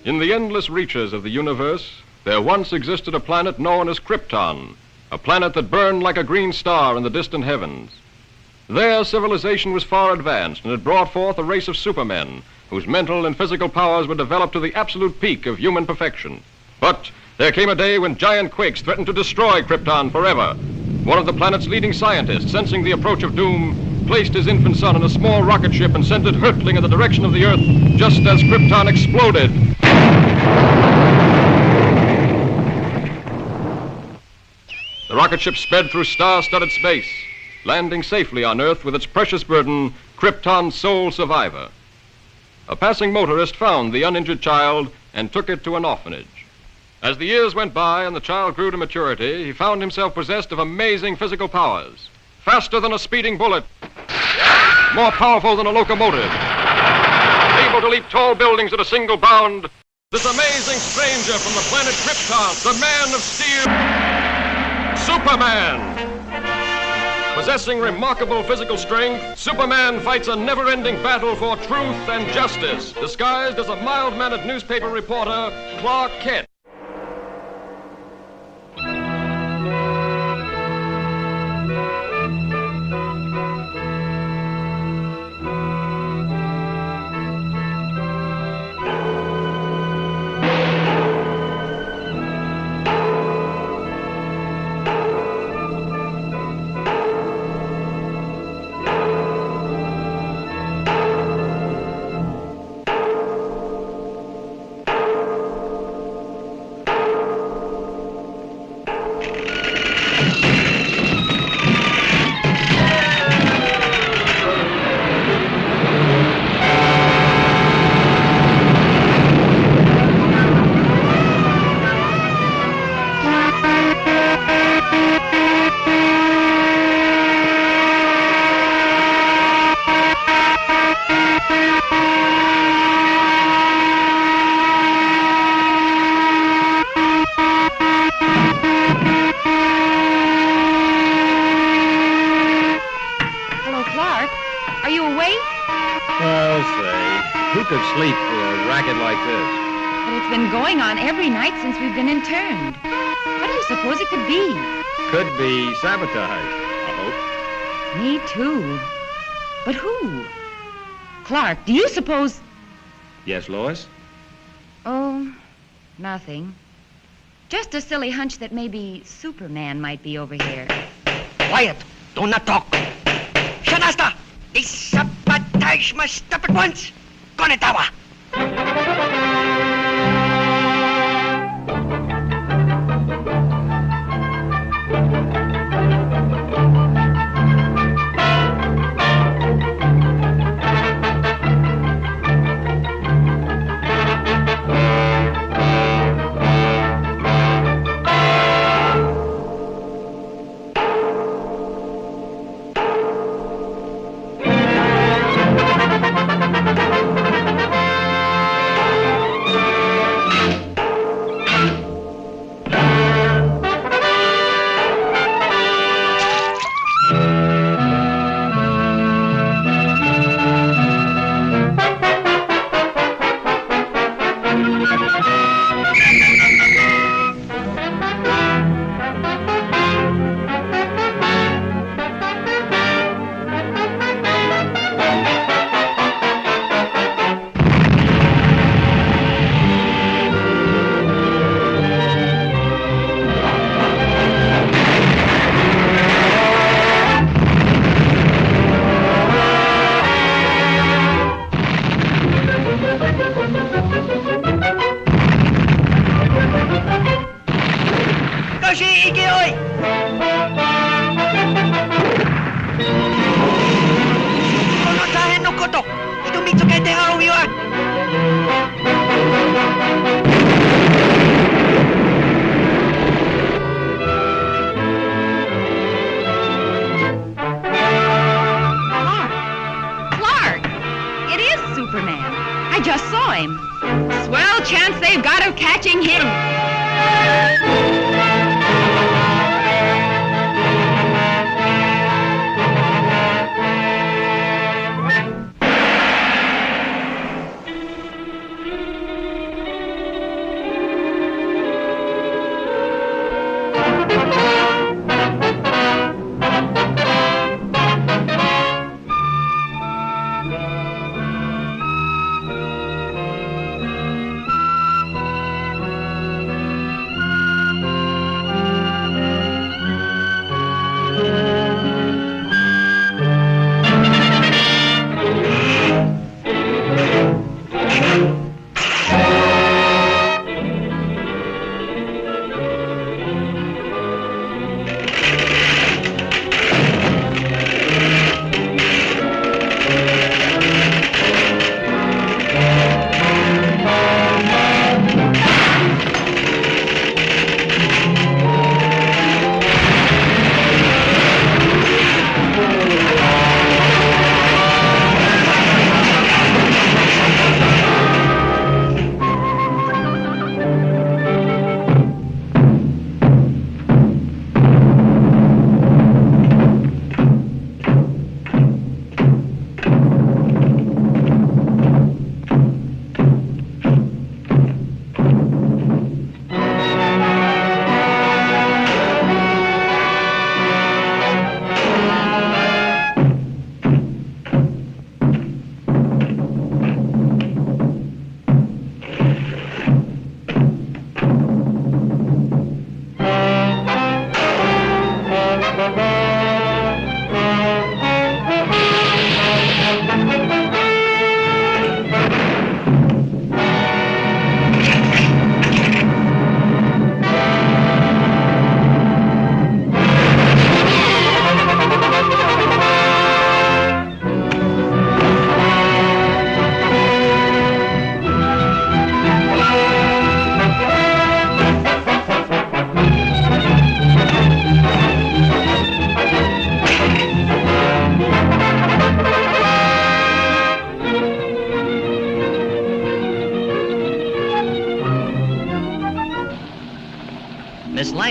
In the endless reaches of the universe, there once existed a planet known as Krypton, a planet that burned like a green star in the distant heavens. There, civilization was far advanced and had brought forth a race of supermen whose mental and physical powers were developed to the absolute peak of human perfection. But there came a day when giant quakes threatened to destroy Krypton forever. One of the planet's leading scientists, sensing the approach of doom, placed his infant son in a small rocket ship and sent it hurtling in the direction of the Earth just as Krypton exploded. The rocket ship sped through star-studded space, landing safely on Earth with its precious burden, Krypton's sole survivor. A passing motorist found the uninjured child and took it to an orphanage. As the years went by and the child grew to maturity, he found himself possessed of amazing physical powers. Faster than a speeding bullet, more powerful than a locomotive, able to leap tall buildings at a single bound. This amazing stranger from the planet Krypton, the Man of Steel, Superman. Possessing remarkable physical strength, Superman fights a never-ending battle for truth and justice, disguised as a mild-mannered newspaper reporter, Clark Kent. Sleep for a racket like this. But it's been going on every night since we've been interned. What do you suppose it could be? Could be sabotage, I hope. Me too. But who? Clark, do you suppose... Yes, Lois? Oh, nothing. Just a silly hunch that maybe Superman might be over here. Quiet! Do not talk! Shanasta! The sabotage must stop at once! Konnichiwa! Swell chance they've got of catching him.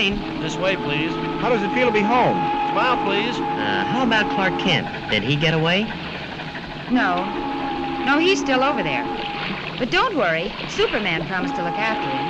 fine. This way, please. How does it feel to be home? Smile, please. How about Clark Kent? Did he get away? No, he's still over there. But don't worry, Superman promised to look after him.